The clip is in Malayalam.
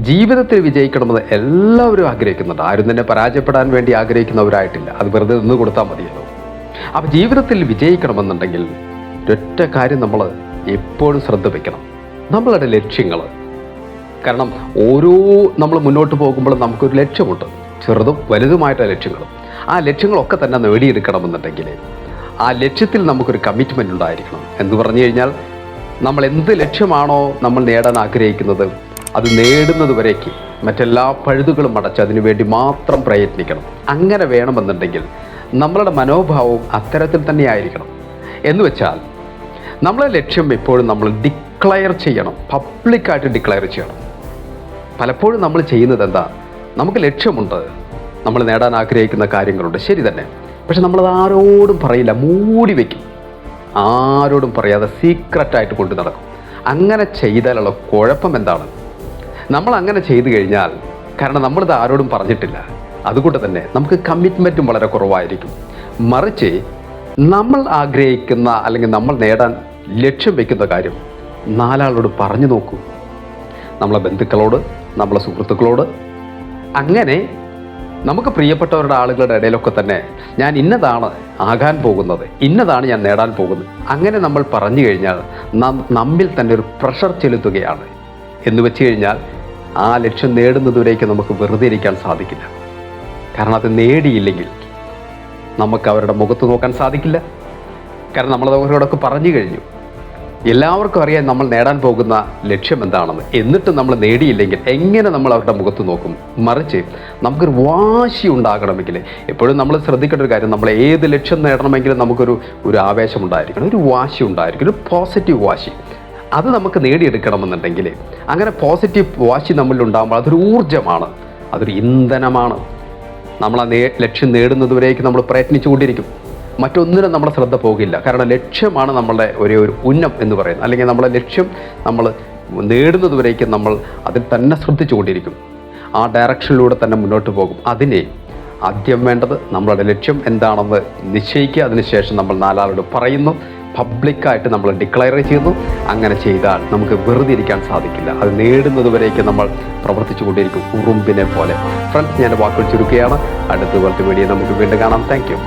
ജീവിതത്തിൽ വിജയിക്കണമെന്ന് എല്ലാവരും ആഗ്രഹിക്കുന്നുണ്ട്. ആരും തന്നെ പരാജയപ്പെടാൻ വേണ്ടി ആഗ്രഹിക്കുന്നവരായിട്ടില്ല. അത് വെറുതെ നിന്ന് കൊടുത്താൽ മതിയല്ലോ. അപ്പോൾ ജീവിതത്തിൽ വിജയിക്കണമെന്നുണ്ടെങ്കിൽ ഒരൊറ്റ കാര്യം നമ്മൾ എപ്പോഴും ശ്രദ്ധ വയ്ക്കണം, നമ്മളുടെ ലക്ഷ്യങ്ങൾ. കാരണം നമ്മൾ മുന്നോട്ട് പോകുമ്പോൾ നമുക്കൊരു ലക്ഷ്യമുണ്ട്, ചെറുതും വലുതുമായിട്ടുള്ള ലക്ഷ്യങ്ങളും. ആ ലക്ഷ്യങ്ങളൊക്കെ തന്നെ നേടിയെടുക്കണമെന്നുണ്ടെങ്കിൽ ആ ലക്ഷ്യത്തിൽ നമുക്കൊരു കമ്മിറ്റ്മെൻ്റ് ഉണ്ടായിരിക്കണം. എന്ന് പറഞ്ഞു കഴിഞ്ഞാൽ നമ്മൾ എന്ത് ലക്ഷ്യമാണോ നമ്മൾ നേടാൻ ആഗ്രഹിക്കുന്നത് അത് നേടുന്നത് വരേക്ക് മറ്റെല്ലാ പഴുതുകളും അടച്ച് അതിനു വേണ്ടി മാത്രം പ്രയത്നിക്കണം. അങ്ങനെ വേണമെന്നുണ്ടെങ്കിൽ നമ്മളുടെ മനോഭാവവും അത്തരത്തിൽ തന്നെ ആയിരിക്കണം. എന്ന് വെച്ചാൽ നമ്മളെ ലക്ഷ്യം എപ്പോഴും നമ്മൾ ഡിക്ലെയർ ചെയ്യണം, പബ്ലിക്കായിട്ട് ഡിക്ലെയർ ചെയ്യണം. പലപ്പോഴും നമ്മൾ ചെയ്യുന്നത് എന്താ, നമുക്ക് ലക്ഷ്യമുണ്ട്, നമ്മൾ നേടാൻ ആഗ്രഹിക്കുന്ന കാര്യങ്ങളുണ്ട്, ശരി തന്നെ. പക്ഷെ നമ്മളത് ആരോടും പറയില്ല, മൂടി വയ്ക്കും. ആരോടും പറയാതെ സീക്രട്ടായിട്ട് കൊണ്ടു നടക്കും. അങ്ങനെ ചെയ്താലുള്ള കുഴപ്പം എന്താണ്? നമ്മൾ അങ്ങനെ ചെയ്തു കഴിഞ്ഞാൽ, കാരണം നമ്മളിത് ആരോടും പറഞ്ഞിട്ടില്ല, അതുകൊണ്ട് തന്നെ നമുക്ക് കമ്മിറ്റ്മെൻറ്റും വളരെ കുറവായിരിക്കും. മറിച്ച് നമ്മൾ ആഗ്രഹിക്കുന്ന അല്ലെങ്കിൽ നമ്മൾ നേടാൻ ലക്ഷ്യം വയ്ക്കുന്ന കാര്യം നാലാളോട് പറഞ്ഞു നോക്കൂ. നമ്മളെ ബന്ധുക്കളോട്, നമ്മളെ സുഹൃത്തുക്കളോട്, അങ്ങനെ നമുക്ക് പ്രിയപ്പെട്ടവരുടെ ആളുകളുടെ ഇടയിലൊക്കെ തന്നെ ഞാൻ ഇന്നതാണ് ആകാൻ പോകുന്നത്, ഇന്നതാണ് ഞാൻ നേടാൻ പോകുന്നത്, അങ്ങനെ നമ്മൾ പറഞ്ഞു കഴിഞ്ഞാൽ നമ്മിൽ തന്നെ ഒരു പ്രഷർ ചെലുത്തുകയാണ്. എന്ന് വെച്ച് കഴിഞ്ഞാൽ ആ ലക്ഷ്യം നേടുന്നതുവരേക്ക് നമുക്ക് വെറുതെ ഇരിക്കാൻ സാധിക്കില്ല. കാരണം അത് നേടിയില്ലെങ്കിൽ നമുക്ക് അവരുടെ മുഖത്ത് നോക്കാൻ സാധിക്കില്ല. കാരണം നമ്മളത് അവരോടൊക്കെ പറഞ്ഞു കഴിഞ്ഞു. എല്ലാവർക്കും അറിയാൻ നമ്മൾ നേടാൻ പോകുന്ന ലക്ഷ്യം എന്താണെന്ന്. എന്നിട്ട് നമ്മൾ നേടിയില്ലെങ്കിൽ എങ്ങനെ നമ്മൾ അവരുടെ മുഖത്ത് നോക്കും? മറിച്ച് നമുക്കൊരു വാശി ഉണ്ടാകണമെങ്കിൽ, എപ്പോഴും നമ്മൾ ശ്രദ്ധിക്കേണ്ട ഒരു കാര്യം, നമ്മൾ ഏത് ലക്ഷ്യം നേടണമെങ്കിലും നമുക്കൊരു ആവേശം ഉണ്ടായിരിക്കണം, ഒരു വാശി ഉണ്ടായിരിക്കണം, ഒരു പോസിറ്റീവ് വാശി. അത് നമുക്ക് നേടിയെടുക്കണമെന്നുണ്ടെങ്കിൽ അങ്ങനെ പോസിറ്റീവ് വാശി നമ്മളിലുണ്ടാകുമ്പോൾ അതൊരു ഊർജ്ജമാണ്, അതൊരു ഇന്ധനമാണ്. നമ്മൾ ആ ലക്ഷ്യം നേടുന്നതുവരേക്ക് നമ്മൾ പ്രയത്നിച്ചുകൊണ്ടിരിക്കും. മറ്റൊന്നിനും നമ്മുടെ ശ്രദ്ധ പോകില്ല. കാരണം ലക്ഷ്യമാണ് നമ്മളുടെ ഒരു ഉന്നം എന്ന് പറയുന്നത്. അല്ലെങ്കിൽ നമ്മളെ ലക്ഷ്യം നമ്മൾ നേടുന്നതുവരേക്കും നമ്മൾ അതിൽ തന്നെ ശ്രദ്ധിച്ചുകൊണ്ടിരിക്കും. ആ ഡയറക്ഷനിലൂടെ തന്നെ മുന്നോട്ട് പോകും. അതിനെ ആദ്യം വേണ്ടത് നമ്മളുടെ ലക്ഷ്യം എന്താണെന്ന് നിശ്ചയിക്കുക. അതിനുശേഷം നമ്മൾ നാലാളോട് പറയുന്നു, പബ്ലിക്കായിട്ട് നമ്മൾ ഡിക്ലെയർ ചെയ്യുന്നു. അങ്ങനെ ചെയ്താൽ നമുക്ക് വെറുതെ ഇരിക്കാൻ സാധിക്കില്ല. അത് നേടുന്നതുവരേക്ക് നമ്മൾ പ്രവർത്തിച്ചു കൊണ്ടിരിക്കും, ഉറുമ്പിനെ പോലെ. ഫ്രണ്ട്സ്, ഞാൻ വാക്കുകൾ ചുരുക്കുകയാണ്. അടുത്ത പോലത്തെ വീഡിയോ നമുക്ക് വീണ്ടും കാണാം. Thank you.